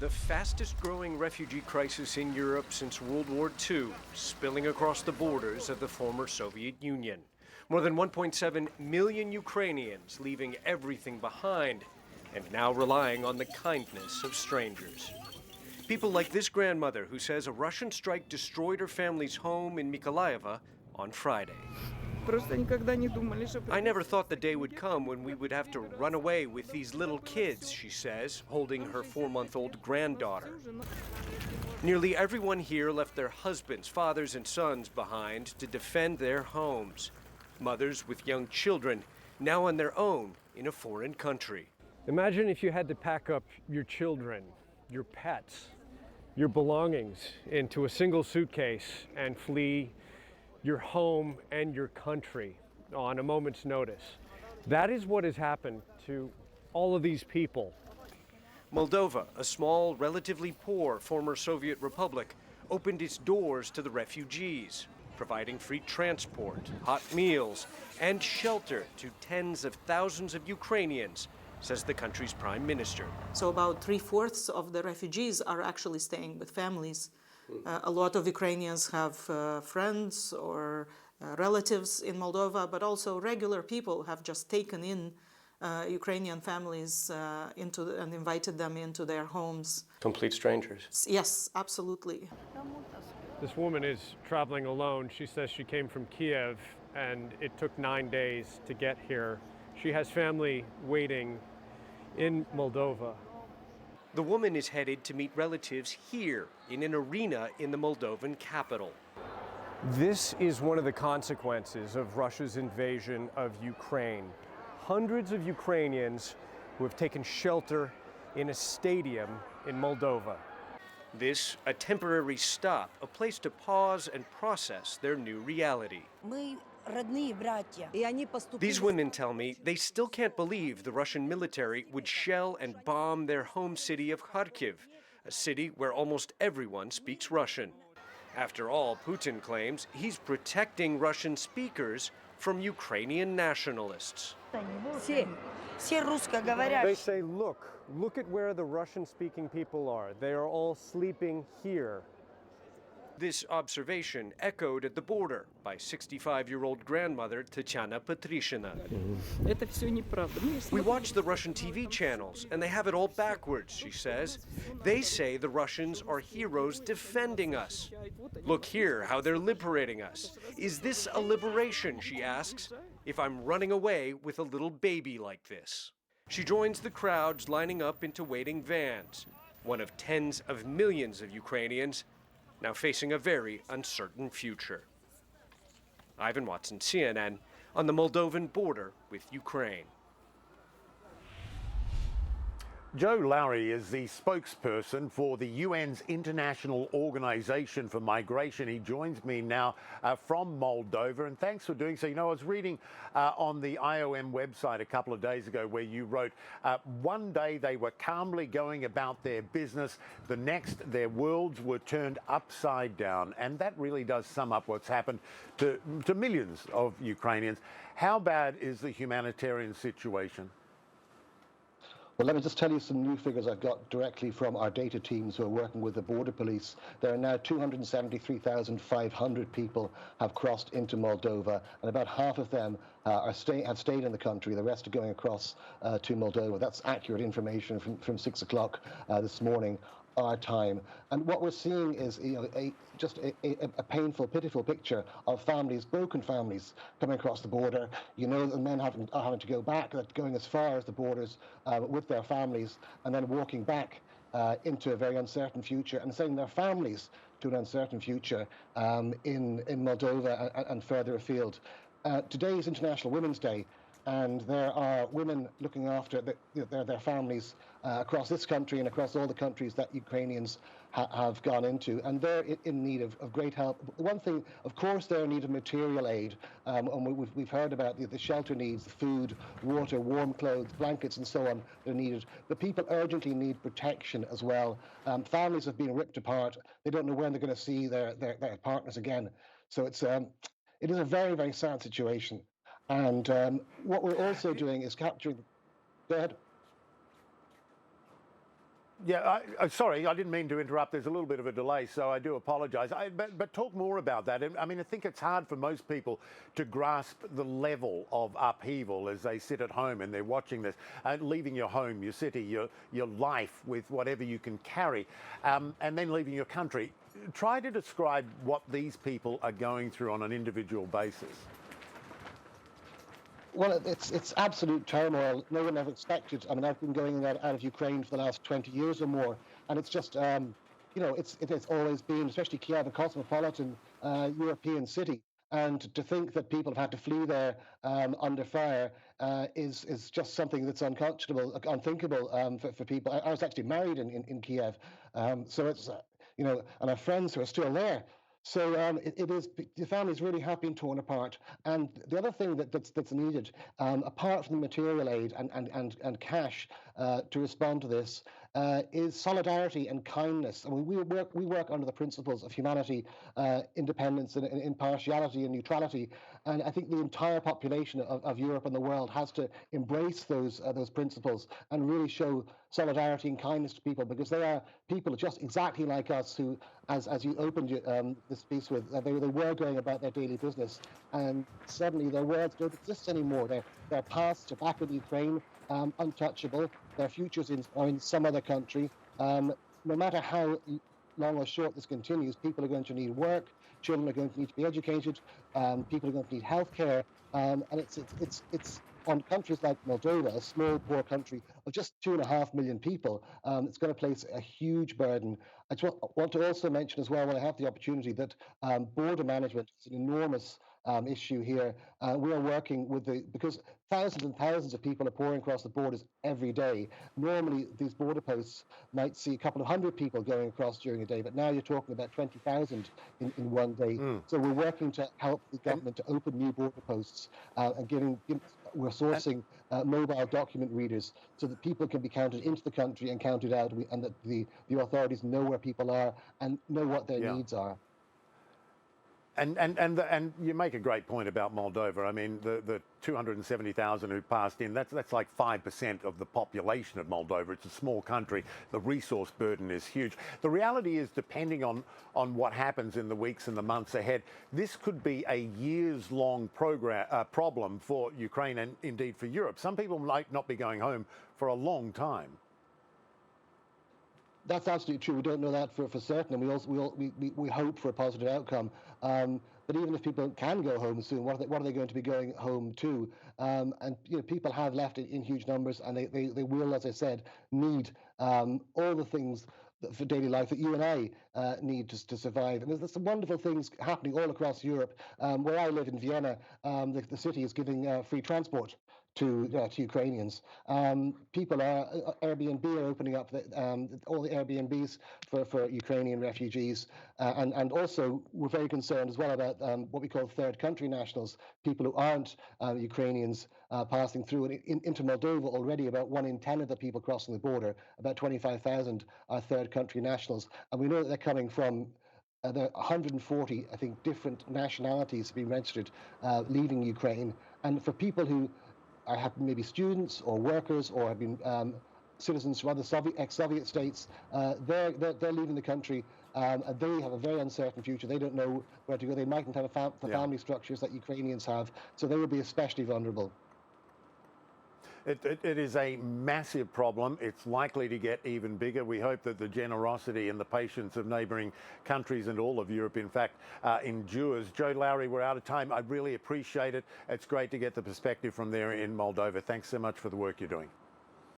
The fastest growing refugee crisis in Europe since World War II, spilling across the borders of the former Soviet Union. More than 1.7 million Ukrainians leaving everything behind and now relying on the kindness of strangers. People like this grandmother who says a Russian strike destroyed her family's home in Mykolaiv on Friday. I never thought the day would come when we would have to run away with these little kids, she says, holding her 4-month-old granddaughter. Nearly everyone here left their husbands, fathers, and sons behind to defend their homes. Mothers with young children, now on their own in a foreign country. Imagine if you had to pack up your children, your pets, your belongings into a single suitcase and flee your home and your country on a moment's notice. That is what has happened to all of these people. Moldova, a small, relatively poor former Soviet republic, opened its doors to the refugees, providing free transport, hot meals, and shelter to tens of thousands of Ukrainians, says the country's prime minister. So about 3/4 of the refugees are actually staying with families. A lot of Ukrainians have friends or relatives in Moldova, but also regular people have just taken in Ukrainian families and invited them into their homes. Complete strangers. Yes, absolutely. This woman is traveling alone. She says she came from Kiev and it took 9 days to get here. She has family waiting in Moldova. The woman is headed to meet relatives here in an arena in the Moldovan capital. This is one of the consequences of Russia's invasion of Ukraine. Hundreds of Ukrainians who have taken shelter in a stadium in Moldova. This, a temporary stop, a place to pause and process their new reality. These women tell me they still can't believe the Russian military would shell and bomb their home city of Kharkiv, a city where almost everyone speaks Russian. After all, Putin claims he's protecting Russian speakers from Ukrainian nationalists. They say, look at where the Russian-speaking people are. They are all sleeping here. This observation echoed at the border by 65-year-old grandmother Tatiana Petrishina. We watch the Russian TV channels, and they have it all backwards, she says. They say the Russians are heroes defending us. Look here, how they're liberating us. Is this a liberation, she asks, if I'm running away with a little baby like this? She joins the crowds lining up into waiting vans, one of tens of millions of Ukrainians now facing a very uncertain future. Ivan Watson, CNN, on the Moldovan border with Ukraine. Joe Lowry is the spokesperson for the UN's International Organization for Migration. He joins me now from Moldova, and thanks for doing so. You know, I was reading on the IOM website a couple of days ago where you wrote, one day they were calmly going about their business, the next their worlds were turned upside down. And that really does sum up what's happened to millions of Ukrainians. How bad is the humanitarian situation? Well, let me just tell you some new figures I've got directly from our data teams who are working with the border police. There are now 273,500 people have crossed into Moldova, and about half of them have stayed in the country. The rest are going across to Moldova. That's accurate information from 6 o'clock this morning, our time. And what we're seeing is just a painful, pitiful picture of families, broken families, coming across the border. You know, the men are having to go back, going as far as the borders with their families, and then walking back into a very uncertain future and sending their families to an uncertain future in Moldova and further afield. Today is International Women's Day, and there are women looking after their families across this country and across all the countries that Ukrainians have gone into, and they're in need of great help. One thing, of course, they're in need of material aid, and we've heard about the shelter needs, the food, water, warm clothes, blankets, and so on that are needed. But people urgently need protection as well. Families have been ripped apart. They don't know when they're going to see their partners again. So it is a very, very sad situation. And what we're also doing is capturing. Go ahead. Yeah, sorry, I didn't mean to interrupt. There's a little bit of a delay, so I do apologise. But talk more about that. I mean, I think it's hard for most people to grasp the level of upheaval as they sit at home and they're watching this, leaving your home, your city, your life with whatever you can carry, and then leaving your country. Try to describe what these people are going through on an individual basis. Well, it's absolute turmoil. No one ever expected. I mean, I've been going in and out of Ukraine for the last 20 years or more, and it's just, you know, it's always been, especially Kiev, a cosmopolitan European city. And to think that people have had to flee there under fire is just something that's unthinkable for people. I was actually married in Kiev, so it's you know, and I have friends who are still there. So it is, the families really have been torn apart. And the other thing that's needed, apart from the material aid and cash to respond to this, is solidarity and kindness. I mean, we work under the principles of humanity, independence, and impartiality and neutrality. And I think the entire population of Europe and the world has to embrace those principles and really show solidarity and kindness to people, because they are people just exactly like us who, as you opened this piece with, they were going about their daily business, and suddenly their worlds don't exist anymore. Their pasts are back in Ukraine, untouchable. Their futures are in some other country. No matter how long or short this continues, people are going to need work. Children are going to need to be educated. People are going to need healthcare, and it's on countries like Moldova, a small, poor country of just 2.5 million people. It's going to place a huge burden. I just want to also mention as well, when I have the opportunity, that border management is an enormous issue here. We are working with because thousands and thousands of people are pouring across the borders every day. Normally, these border posts might see a couple of hundred people going across during a day, but now you're talking about 20,000 in one day. So we're working to help the government to open new border posts and we're sourcing mobile document readers so that people can be counted into the country and counted out, and that the authorities know where people are and know what their needs are. And you make a great point about Moldova. I mean, the 270,000 who passed in, that's like 5% of the population of Moldova. It's a small country. The resource burden is huge. The reality is, depending on what happens in the weeks and the months ahead, this could be a years-long problem for Ukraine and indeed for Europe. Some people might not be going home for a long time. That's absolutely true. We don't know that for certain, and we hope for a positive outcome. But even if people can go home soon, what are they going to be going home to? And you know, people have left in huge numbers, and they will, as I said, need all the things for daily life that you and I need to survive. And there's some wonderful things happening all across Europe. Where I live in Vienna, the city is giving free transport to Ukrainians. Airbnb are opening up all the Airbnbs for Ukrainian refugees, and also we're very concerned as well about what we call third country nationals, people who aren't Ukrainians passing through. And into Moldova already, about 1 in 10 of the people crossing the border, about 25,000, are third country nationals, and we know that they're coming from. There are 140, I think, different nationalities have been registered leaving Ukraine, and for people who have maybe students or workers or have been citizens from other ex-Soviet states, they're leaving the country, and they have a very uncertain future. They don't know where to go. They mightn't have the family structures that Ukrainians have, so they will be especially vulnerable. It is a massive problem. It's likely to get even bigger. We hope that the generosity and the patience of neighbouring countries and all of Europe, in fact, endures. Joe Lowery, we're out of time. I really appreciate it. It's great to get the perspective from there in Moldova. Thanks so much for the work you're doing.